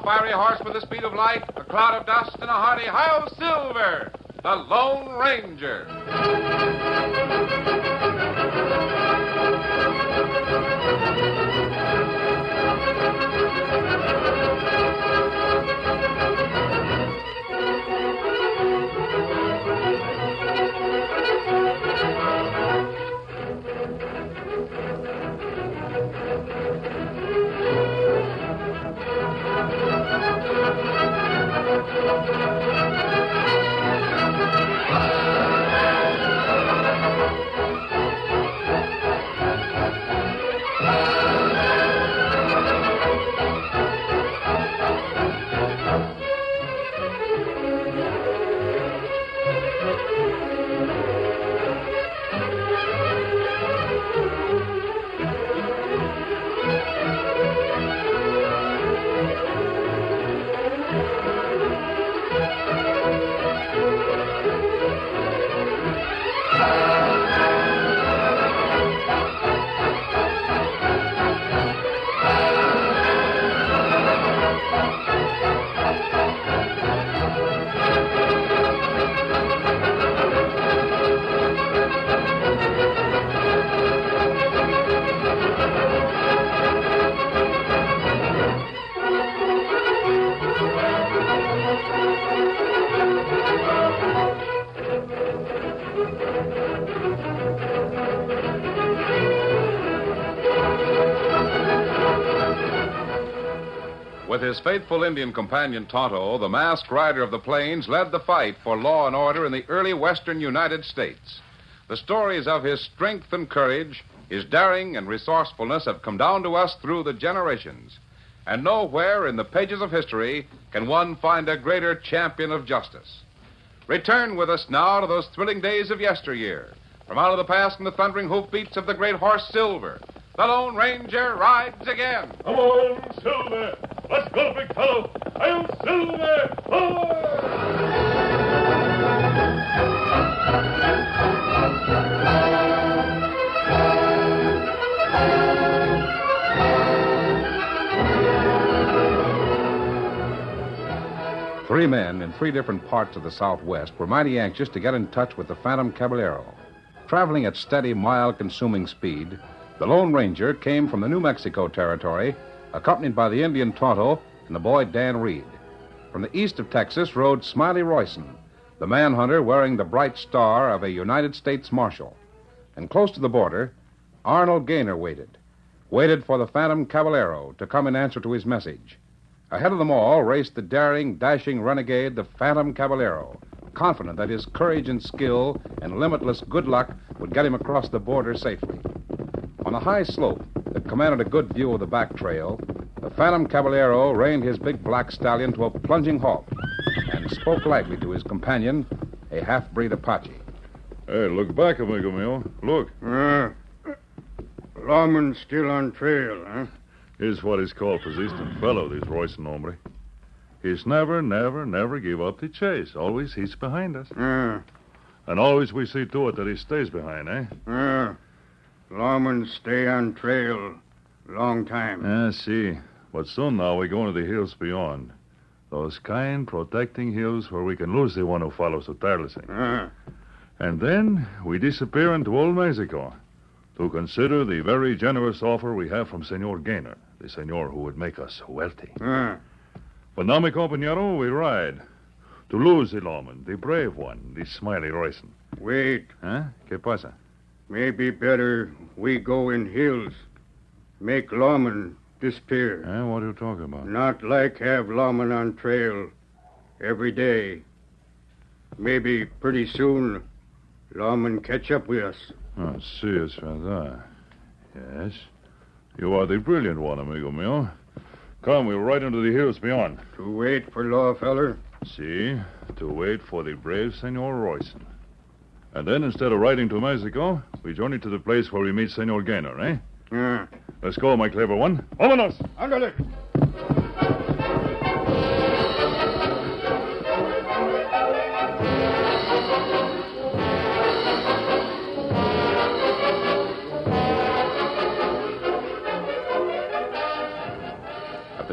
fiery horse with the speed of light, a cloud of dust, and a hearty hi-yo Silver, the Lone Ranger. With his faithful Indian companion Tonto, the masked rider of the plains led the fight for law and order in the early western United States. The stories of his strength and courage, his daring and resourcefulness have come down to us through the generations. And nowhere in the pages of history can one find a greater champion of justice. Return with us now to those thrilling days of yesteryear. From out of the past and the thundering hoofbeats of the great horse Silver, the Lone Ranger rides again. Come on, Silver. Let's go, big fellow. I'm Silver. Three men in three different parts of the Southwest were mighty anxious to get in touch with the Phantom Caballero. Traveling at steady, mile-consuming speed, the Lone Ranger came from the New Mexico Territory, accompanied by the Indian Tonto and the boy Dan Reed. From the east of Texas rode Smiley Royson, the manhunter wearing the bright star of a United States Marshal. And close to the border, Arnold Gaynor waited for the Phantom Caballero to come in answer to his message. Ahead of them all raced the daring, dashing renegade, the Phantom Caballero, confident that his courage and skill and limitless good luck would get him across the border safely. On a high slope that commanded a good view of the back trail, the Phantom Caballero reined his big black stallion to a plunging halt and spoke lightly to his companion, a half-breed Apache. Hey, look back, amigo mio. Look. Lawman still on trail, huh? He's what is called persistent fellow, this Royson hombre. He's never give up the chase. Always he's behind us. And always we see to it that he stays behind, eh? Lawman stay on trail long time. I see. But soon now we go into the hills beyond. Those kind, protecting hills where we can lose the one who follows so tirelessly. And then we disappear into old Mexico to consider the very generous offer we have from Senor Gaynor, the senor who would make us wealthy. But now, mi compañero, we ride to lose the lawman, the brave one, the Smiley Royson. Wait. Huh? ¿Qué pasa? Maybe better we go in hills. Make lawman disappear. What are you talking about? Not like have lawman on trail every day. Maybe pretty soon lawman catch up with us. Oh, si, es verdad. Yes. You are the brilliant one, amigo mio. Come, we'll ride into the hills beyond. To wait for law, feller? Si, to wait for the brave Senor Royson. And then, instead of riding to Mexico, we journey to the place where we meet Senor Gaynor, eh? Let's go, my clever one. Vámonos! Ándale!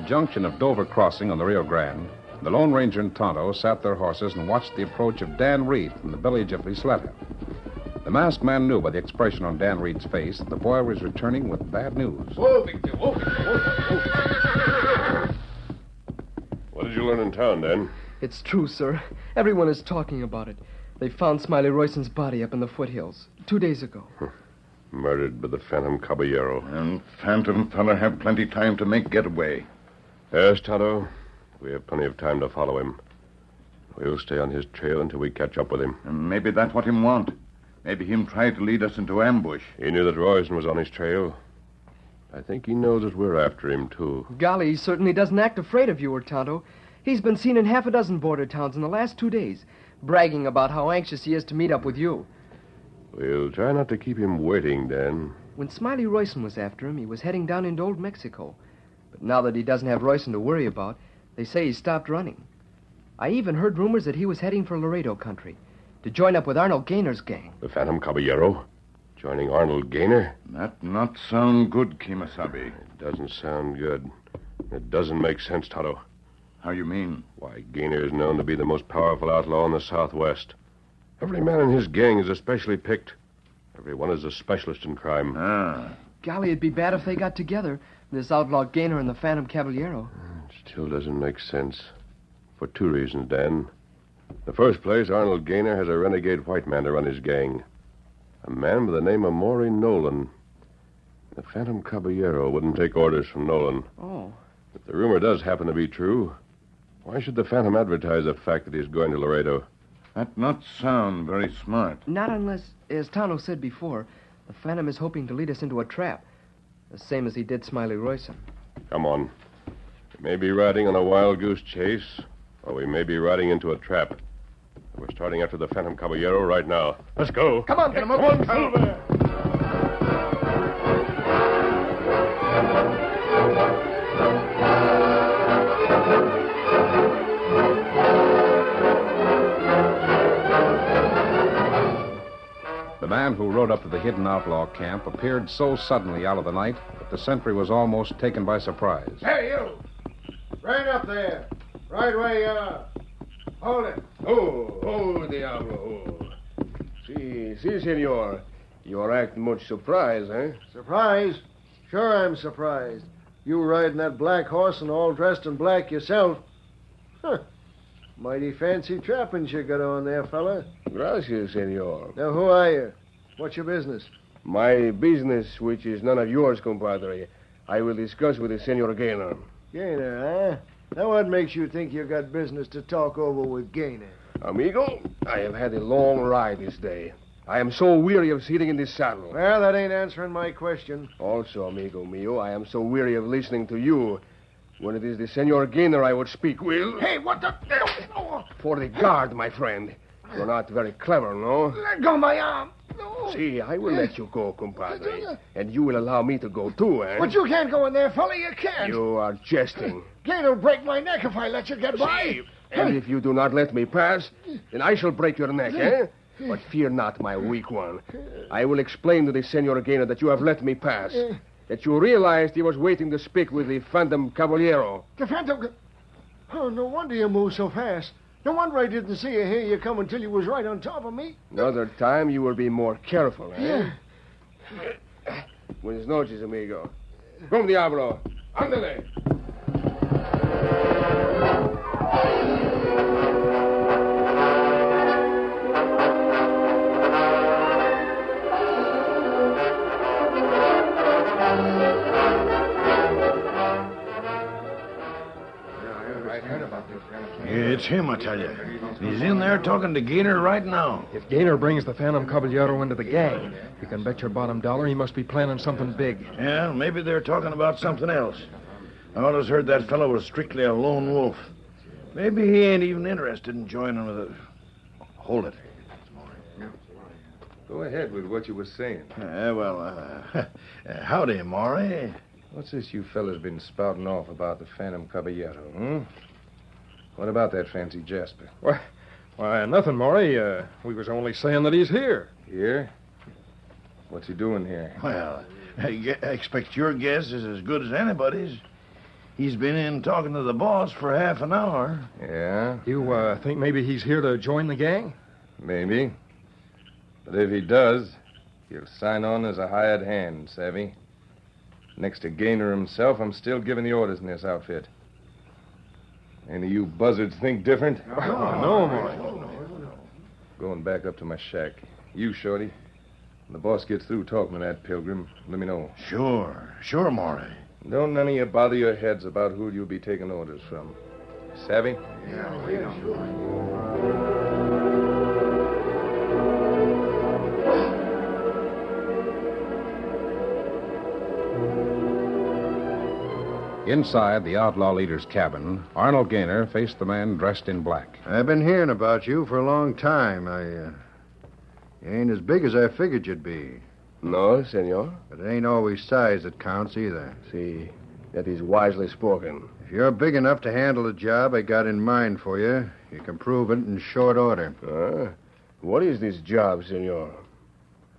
junction of Dover Crossing on the Rio Grande, the Lone Ranger and Tonto sat their horses and watched the approach of Dan Reed from the village of Isleta. The masked man knew by the expression on Dan Reed's face that the boy was returning with bad news. Whoa, Victor, whoa, whoa. What did you learn in town, Dan? It's true, sir. Everyone is talking about it. They found Smiley Royston's body up in the foothills 2 days ago. Murdered by the Phantom Caballero. And Phantom fella have plenty time to make getaway. Yes, Tonto. We have plenty of time to follow him. We'll stay on his trail until we catch up with him. And maybe that's what him want. Maybe him try to lead us into ambush. He knew that Royston was on his trail. I think he knows that we're after him, too. Golly, he certainly doesn't act afraid of you or Tonto. He's been seen in half a dozen border towns in the last 2 days, bragging about how anxious he is to meet up with you. We'll try not to keep him waiting, Dan. When Smiley Royston was after him, he was heading down into Old Mexico. But now that he doesn't have Royston to worry about, they say he stopped running. I even heard rumors that he was heading for Laredo country to join up with Arnold Gaynor's gang. The Phantom Caballero? Joining Arnold Gaynor? That not sound good, Kimasabi. It doesn't sound good. It doesn't make sense, Tonto. How you mean? Why, Gaynor is known to be the most powerful outlaw in the Southwest. Every man in his gang is especially picked. Every one is a specialist in crime. Ah. Golly, it'd be bad if they got together, this outlaw Gaynor and the Phantom Caballero. It still doesn't make sense. For 2 reasons, Dan. In the first place, Arnold Gaynor has a renegade white man to run his gang. A man by the name of Maury Nolan. The Phantom Caballero wouldn't take orders from Nolan. Oh. If the rumor does happen to be true, why should the Phantom advertise the fact that he's going to Laredo? That not sound very smart. Not unless, as Tonto said before, the Phantom is hoping to lead us into a trap. The same as he did Smiley Royston. Come on. We may be riding on a wild goose chase, or we may be riding into a trap. We're starting after the Phantom Caballero right now. Let's go. Come on, Get him up on Silver. The man who rode up to the hidden outlaw camp appeared so suddenly out of the night that the sentry was almost taken by surprise. Hey, you! Right up there. Right where you are. Hold it. Oh, Diablo. Si, senor. You act much surprised, eh? Surprised? Sure I'm surprised. You riding that black horse and all dressed in black yourself. Huh. Mighty fancy trappings you got on there, fella. Gracias, senor. Now, who are you? What's your business? My business, which is none of yours, compadre, I will discuss with the Senor Gaynor. Gaynor, huh? Now, what makes you think you got business to talk over with Gaynor? Amigo, I have had a long ride this day. I am so weary of sitting in this saddle. Well, that ain't answering my question. Also, amigo mio, I am so weary of listening to you. When it is the Senor Gaynor I would speak with... Hey, what the... For the guard, my friend. You're not very clever, no? Let go my arm. No. See, I will let you go, compadre. And you will allow me to go, too, eh? But you can't go in there, fella. You can't. You are jesting. Gaynor'll break my neck if I let you get by. See, and if you do not let me pass, then I shall break your neck, eh? But fear not, my weak one. I will explain to the Senor Gaynor that you have let me pass. That you realized he was waiting to speak with the Phantom Caballero. The Phantom... Oh, no wonder you moved so fast. No wonder I didn't see you hear you come until you was right on top of me. Another time you will be more careful, eh? Buenas noches, amigo. Come, Diablo. Ándale. It's him, I tell you. He's in there talking to Gaynor right now. If Gaynor brings the Phantom Caballero into the gang, you can bet your bottom dollar he must be planning something big. Yeah, maybe they're talking about something else. I always heard that fellow was strictly a lone wolf. Maybe he ain't even interested in joining with a... Hold it. Go ahead with what you were saying. Howdy, Maury. What's this you fellas been spouting off about the Phantom Caballero, hmm? What about that fancy Jasper? Why, nothing, Maury. We was only saying that he's here. Here? What's he doing here? Well, I expect your guess is as good as anybody's. He's been in talking to the boss for half an hour. Yeah, You think maybe he's here to join the gang? maybe. But if he does, he'll sign on as a hired hand, savvy? Next to Gaynor himself, I'm still giving the orders in this outfit. Any of you buzzards think different? No. Going back up to my shack. You, Shorty. When the boss gets through talking to that pilgrim, let me know. Sure, Maury. Don't none of you bother your heads about who you'll be taking orders from. Savvy? Inside the outlaw leader's cabin, Arnold Gaynor faced the man dressed in black. I've been hearing about you for a long time. You ain't as big as I figured you'd be. No, senor. But it ain't always size that counts either. See, that is wisely spoken. If you're big enough to handle the job I got in mind for you, you can prove it in short order. What is this job, senor?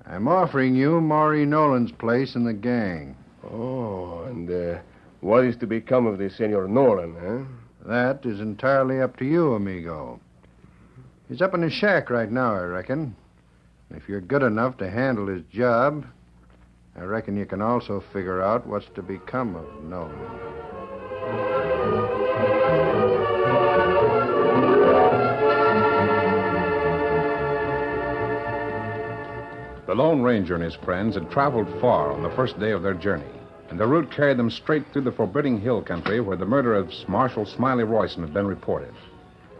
I'm offering you Maury Nolan's place in the gang. Oh, and what is to become of the Senor Nolan, huh? That is entirely up to you, amigo. He's up in his shack right now, I reckon. If you're good enough to handle his job, I reckon you can also figure out what's to become of Nolan. The Lone Ranger and his friends had traveled far on the first day of their journey, and the route carried them straight through the forbidding hill country where the murder of Marshal Smiley Royson had been reported.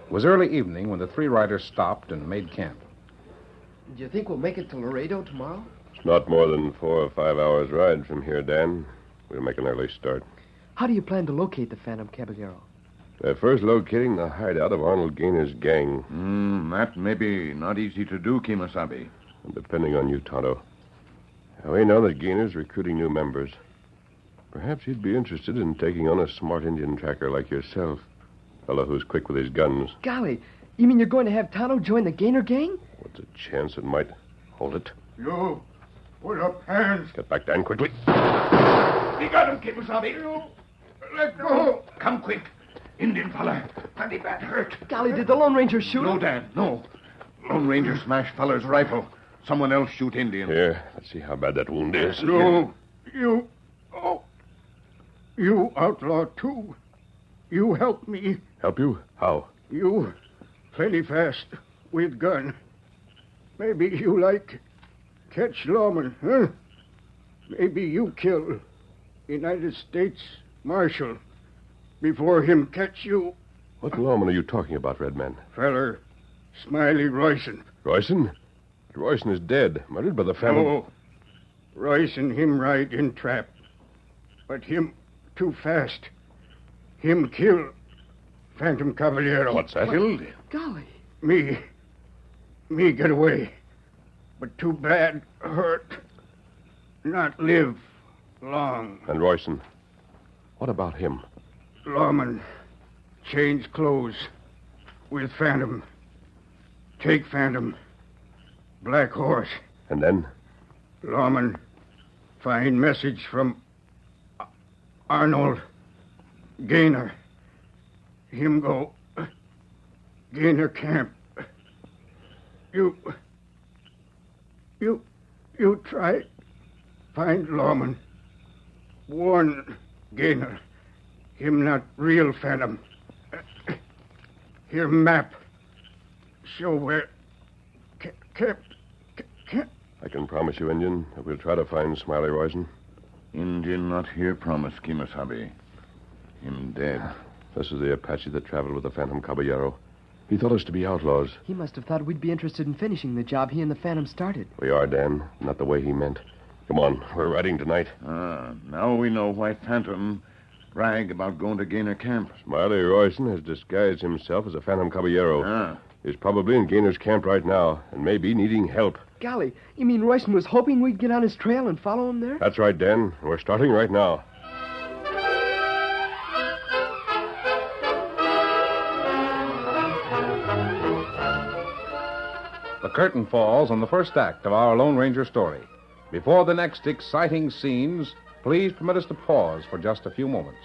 It was early evening when the three riders stopped and made camp. Do you think we'll make it to Laredo tomorrow? It's not more than 4 or 5 hours' ride from here, Dan. We'll make an early start. How do you plan to locate the Phantom Caballero? By first locating the hideout of Arnold Gaynor's gang. That may be not easy to do, Kimasabi. And depending on you, Tonto. We know that Gaynor's recruiting new members. Perhaps you'd be interested in taking on a smart Indian tracker like yourself. A fellow who's quick with his guns. Golly, you mean you're going to have Tonto join the Gaynor gang? What's a chance it might hold it? You put up hands. Get back, Dan, quickly. We got him, Kimasabi. Let go. Come quick. Indian fella. Plenty bad hurt. Golly, did the Lone Ranger shoot No, him? Dan, no. Lone Ranger smashed feller's rifle. Someone else shoot Indian. Here, let's see how bad that wound is. No, you... Oh, you outlaw, too. You help me. Help you? How? You plenty fast with gun. Maybe you like catch lawman, huh? Maybe you kill United States Marshal before him catch you. What lawman are you talking about, Red Man? Feller, Smiley Royson. Royson? Royson is dead, murdered by the family. Oh, Royson him ride in trap. But him too fast. Him kill Phantom Caballero. What's that? Killed? Golly. Me get away. But too bad hurt. Not live long. And Royson? What about him? Lawman change clothes with Phantom. Take Phantom. Black horse. And then? Lawman find message from Arnold Gaynor. Him go Gaynor camp. You try find Lawman. Warn Gaynor. Him not real Phantom. Here map. Show where kept. I can promise you, Indian, that we'll try to find Smiley Royson. Indian not here promise, Kimasabi. Him dead. This is the Apache that traveled with the Phantom Caballero. He thought us to be outlaws. He must have thought we'd be interested in finishing the job he and the Phantom started. We are, Dan. Not the way he meant. Come on, we're riding tonight. Now we know why Phantom brag about going to Gaynor camp. Smiley Royson has disguised himself as a Phantom Caballero. He's probably in Gaynor's camp right now, and maybe needing help. Golly, you mean Royson was hoping we'd get on his trail and follow him there? That's right, Dan. We're starting right now. The curtain falls on the first act of our Lone Ranger story. Before the next exciting scenes, please permit us to pause for just a few moments.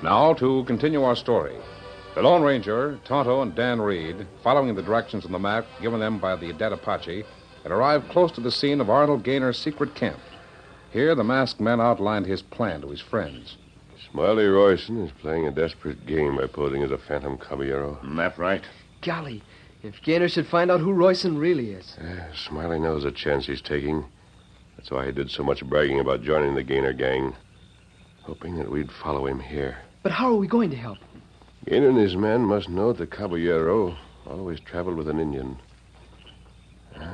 Now, to continue our story. The Lone Ranger, Tonto, and Dan Reed, following the directions on the map given them by the dead Apache, had arrived close to the scene of Arnold Gaynor's secret camp. Here, the masked man outlined his plan to his friends. Smiley Royson is playing a desperate game by posing as a phantom Caballero. That right? Golly, if Gaynor should find out who Royson really is. Smiley knows the chance he's taking. That's why he did so much bragging about joining the Gaynor gang, hoping that we'd follow him here. But how are we going to help him? Gaynor and his men must know that Caballero always traveled with an Indian.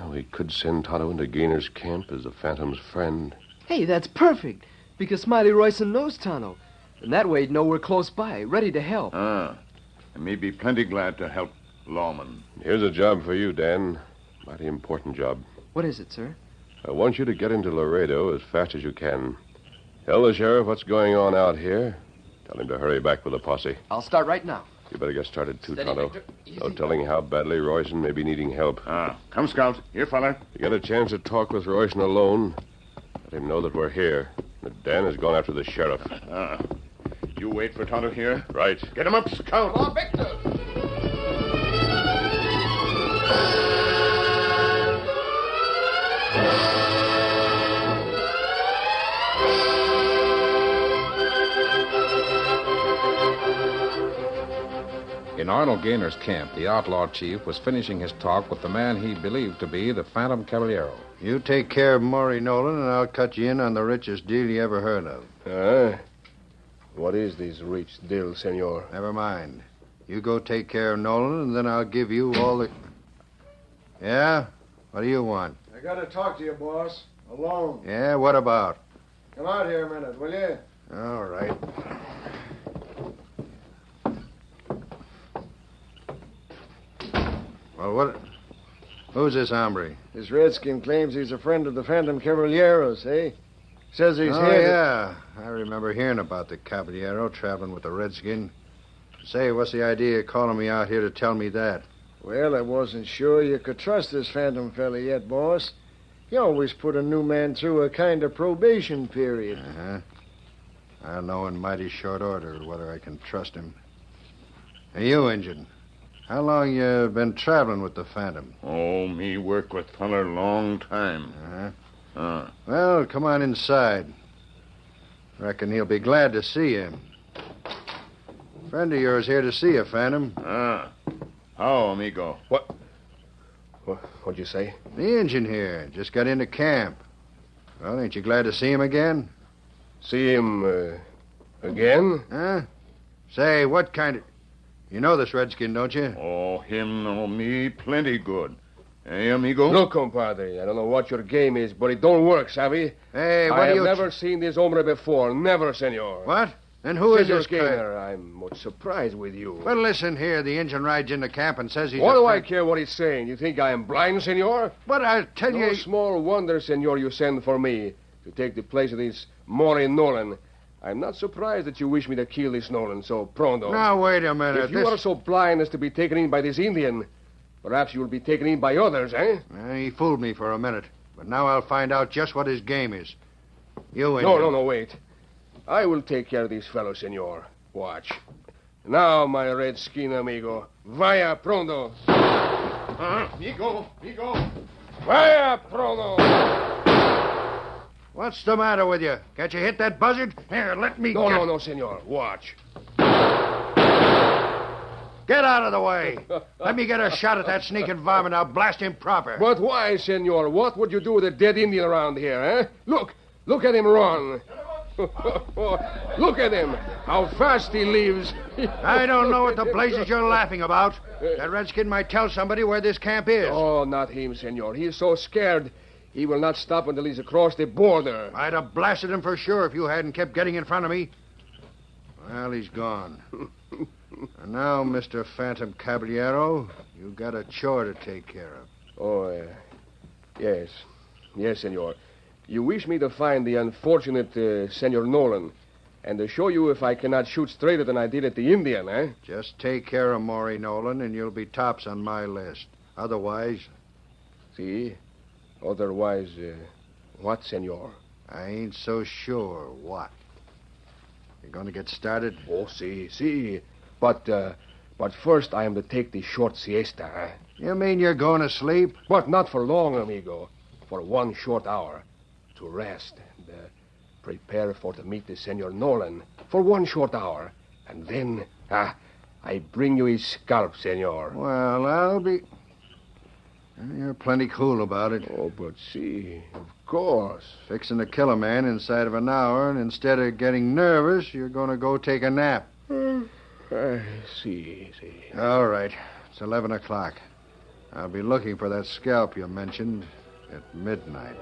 We could send Tonto into Gaynor's camp as the Phantom's friend. Hey, that's perfect, because Smiley Royson knows Tonto. And that way he'd know we're close by, ready to help. And me be plenty glad to help lawman. Here's a job for you, Dan. Mighty important job. What is it, sir? I want you to get into Laredo as fast as you can. Tell the sheriff what's going on out here. Tell him to hurry back with the posse. I'll start right now. You better get started, too, Steady, Tonto. Victor. Easy. No telling how badly Royson may be needing help. Come, Scout. Here, fella. You get a chance to talk with Royson alone, let him know that we're here, that Dan has gone after the sheriff. You wait for Tonto here. Right. Get him up, Scout. Come on, Victor. In Arnold Gaynor's camp, the outlaw chief was finishing his talk with the man he believed to be the Phantom Caballero. You take care of Maury Nolan, and I'll cut you in on the richest deal you ever heard of. What is this rich deal, senor? Never mind. You go take care of Nolan, and then I'll give you all the... Yeah? What do you want? I got to talk to you, boss. Alone. Yeah, what about? Come out here a minute, will you? All right. Well, what... Who's this hombre? This redskin claims he's a friend of the Phantom Caballeros, eh? Says he's Oh, here. yeah. I remember hearing about the Caballero traveling with the redskin. Say, what's the idea of calling me out here to tell me that? Well, I wasn't sure you could trust this Phantom fella yet, boss. He always put a new man through a kind of probation period. Uh-huh. I'll know in mighty short order whether I can trust him. Hey, you, Injun. How long you been traveling with the Phantom? Oh, me work with feller long time. Uh-huh. Well, come on inside. Reckon he'll be glad to see you. Friend of yours here to see you, Phantom. How, amigo? What'd you say? The Injun here. Just got into camp. Well, ain't you glad to see him again? See him, again? Huh? Say, what kind of... You know this redskin, don't you? Oh, him know me plenty good. Hey, amigo? Look, compadre, I don't know what your game is, but it don't work, savvy? Hey, what I do have you... never seen this hombre before. Never, senor. What? Then who is Senor this guy? Gaynor, I'm much surprised with you. Well, listen here. The Injun rides into camp and says he's... What do I care what he's saying? You think I am blind, senor? But I'll tell No you... small wonder, senor, you send for me to take the place of this Maury Nolan. I'm not surprised that you wish me to kill this Nolan so pronto. Now, wait a minute. If you are so blind as to be taken in by this Indian, perhaps you will be taken in by others, eh? He fooled me for a minute. But now I'll find out just what his game is. You, Injun. No, wait. I will take care of these fellows, senor. Watch. Now, my redskin amigo. Vaya pronto. Amigo. Vaya pronto. What's the matter with you? Can't you hit that buzzard? Here, let me... No, senor. Watch. Get out of the way. Let me get a shot at that sneaking varmint. I'll blast him proper. But why, senor? What would you do with a dead Indian around here, eh? Look at him run. Look at him. How fast he leaves. I don't know what the blazes you're laughing about. That redskin might tell somebody where this camp is. Oh, not him, senor. He is so scared. He will not stop until he's across the border. I'd have blasted him for sure if you hadn't kept getting in front of me. Well, he's gone. And now, Mr. Phantom Caballero, you got a chore to take care of. Oh, yes. Yes, senor. You wish me to find the unfortunate Senor Nolan And to show you if I cannot shoot straighter than I did at the Indian, eh? Just take care of Maury Nolan, and you'll be tops on my list. Otherwise, See? Otherwise, what, senor? I ain't so sure what. You going to get started? Oh, see. But first I am to take the short siesta, eh? You mean you're going to sleep? But not for long, amigo. For 1 short hour. To rest and prepare for to meet the Senor Nolan. For 1 short hour. And then, I bring you his scalp, senor. Well, I'll be... You're plenty cool about it. Oh, but see, of course. Fixing to kill a man inside of an hour, and instead of getting nervous, you're going to go take a nap. See. All right. It's 11 o'clock. I'll be looking for that scalp you mentioned at midnight.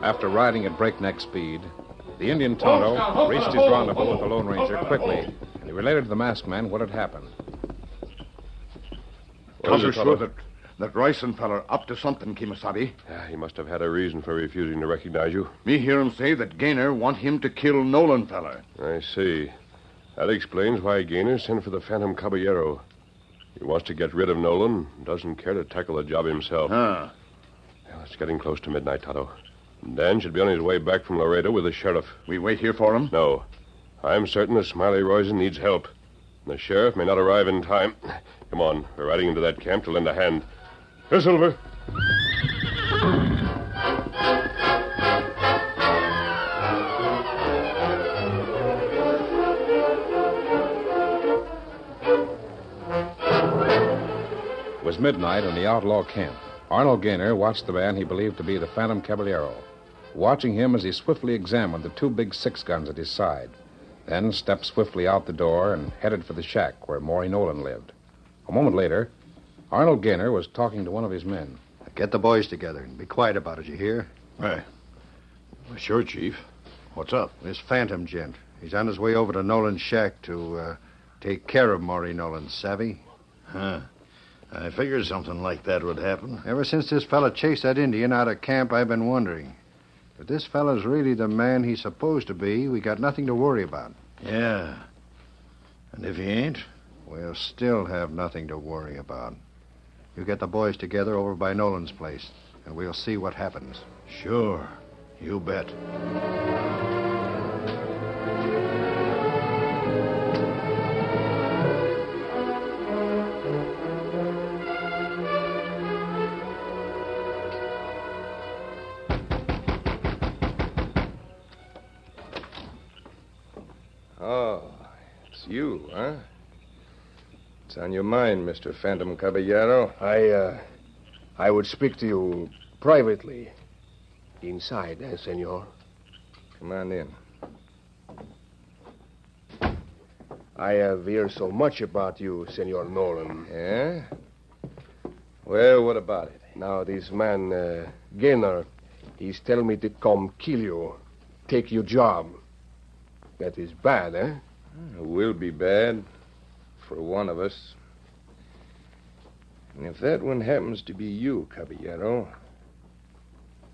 After riding at breakneck speed, the Indian Tonto reached his rendezvous with the Lone Ranger quickly, and he related to the masked man what had happened. Tonto sure that Royson feller up to something, Kimasabi. He must have had a reason for refusing to recognize you. Me hear him say that Gaynor want him to kill Nolan feller. I see. That explains why Gaynor sent for the Phantom Caballero. He wants to get rid of Nolan, doesn't care to tackle the job himself. Huh. Well, it's getting close to midnight, Tonto. Dan should be on his way back from Laredo with the sheriff. We wait here for him? No. I'm certain that Smiley Royson needs help. The sheriff may not arrive in time. Come on. We're riding into that camp to lend a hand. Here, Silver. It was midnight in the outlaw camp. Arnold Gaynor watched the man he believed to be the Phantom Caballero, watching him as he swiftly examined the 2 big 6 guns at his side, then stepped swiftly out the door and headed for the shack where Maury Nolan lived. A moment later, Arnold Gaynor was talking to one of his men. Get the boys together and be quiet about it, you hear? Right. Well, sure, Chief. What's up? This Phantom gent. He's on his way over to Nolan's shack to take care of Maury Nolan, savvy? Huh. I figured something like that would happen. Ever since this fella chased that Indian out of camp, I've been wondering. If this fella's really the man he's supposed to be, we got nothing to worry about. Yeah. And if he ain't? We'll still have nothing to worry about. You get the boys together over by Nolan's place, and we'll see what happens. Sure. You bet. Oh, it's you, huh? What's on your mind, Mr. Phantom Caballero? I would speak to you privately. Inside, senor? Come on in. I have heard so much about you, Senor Nolan. Yeah? Well, what about it? Now, this man, Gaynor, he's telling me to come kill you, take your job. That is bad, eh? It will be bad for one of us. And if that one happens to be you, Caballero,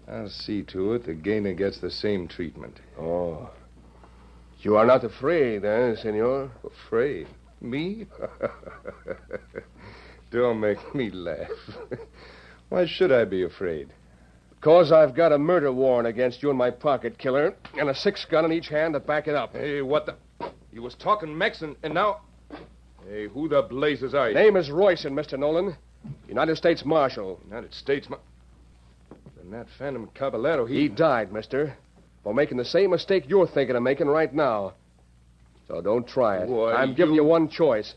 I'll see to it that Gaynor gets the same treatment. Oh. You are not afraid, eh, senor? Afraid? Me? Don't make me laugh. Why should I be afraid? Because I've got a murder warrant against you in my pocket, killer, and a 6-gun in each hand to back it up. Hey, what the... You was talking Mexican, and now... Hey, who the blazes are you? Name is Royson, Mr. Nolan. United States Marshal. United States Then that Phantom Caballero, He died, mister, for making the same mistake you're thinking of making right now. So don't try it. Why, I'm giving you one choice.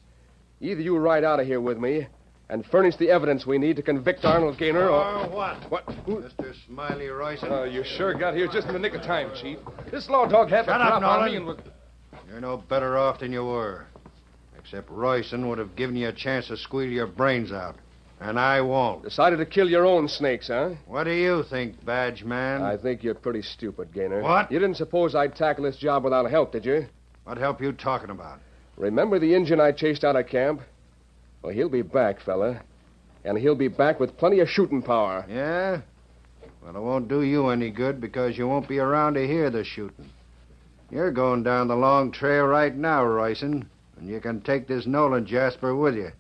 Either you ride out of here with me and furnish the evidence we need to convict Arnold Gaynor, or... what? What? Mr. Smiley Royson? You sure got here just in the nick of time, Chief. This law dog had to Shut up, drop on Nolan. me and was... You're no better off than you were. Except Royson would have given you a chance to squeal your brains out. And I won't. Decided to kill your own snakes, huh? What do you think, badge man? I think you're pretty stupid, Gaynor. What? You didn't suppose I'd tackle this job without help, did you? What help you talking about? Remember the Injun I chased out of camp? Well, he'll be back, fella. And he'll be back with plenty of shooting power. Yeah? Well, it won't do you any good because you won't be around to hear the shooting. You're going down the long trail right now, Royson, and you can take this Nolan Jasper with you.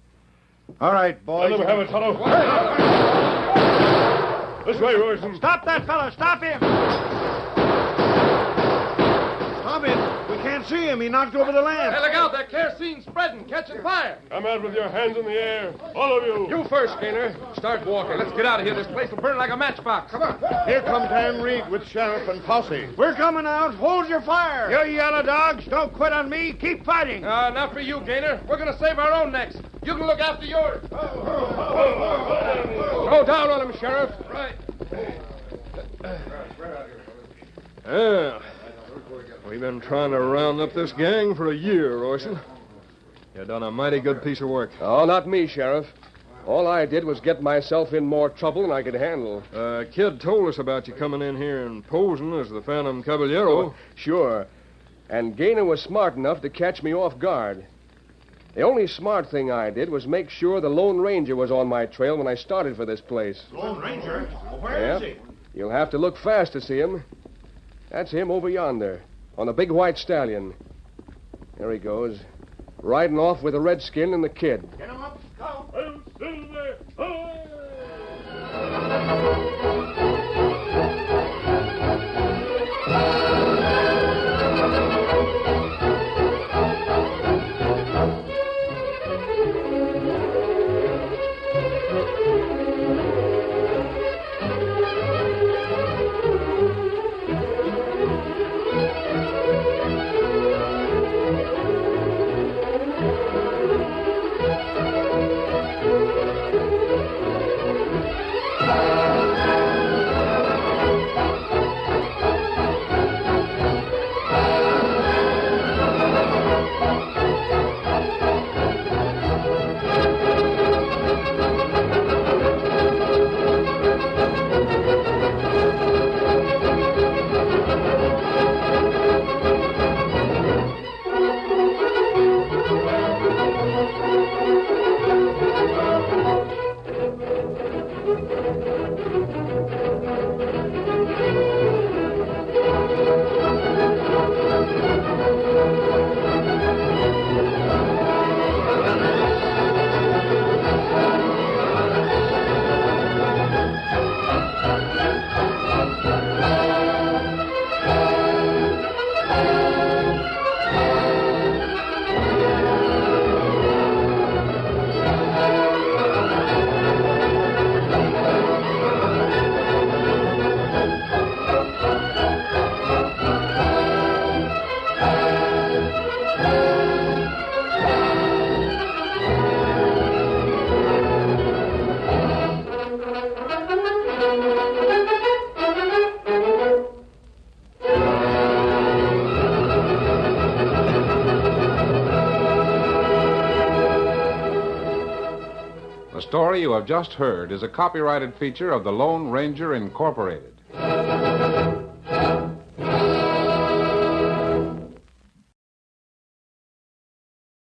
All right, boys. Let him have it, fellow. This way, Royson. Stop that fellow. Stop him. Stop him. We can't see him. He knocked over the lamp. Hey, look out. That kerosene spreading, catching fire. Come out with your hands in the air. All of you. You first, Gaynor. Start walking. Let's get out of here. This place will burn like a matchbox. Come on. Here comes Ann Reed with sheriff and posse. We're coming out. Hold your fire. You yellow dogs, don't quit on me. Keep fighting. Not for you, Gaynor. We're going to save our own necks. You can look after yours. Go down on him, Sheriff. Right. Yeah. We've been trying to round up this gang for a year, Royson. You done a mighty good piece of work. Oh, not me, Sheriff. All I did was get myself in more trouble than I could handle. Kid told us about you coming in here and posing as the Phantom Caballero. Sure. And Gaynor was smart enough to catch me off guard. The only smart thing I did was make sure the Lone Ranger was on my trail when I started for this place. Lone Ranger? Well, where is he? You'll have to look fast to see him. That's him over yonder, on the big white stallion. There he goes, riding off with the redskin and the kid. Get him up, Scout. The story you have just heard is a copyrighted feature of the Lone Ranger Incorporated.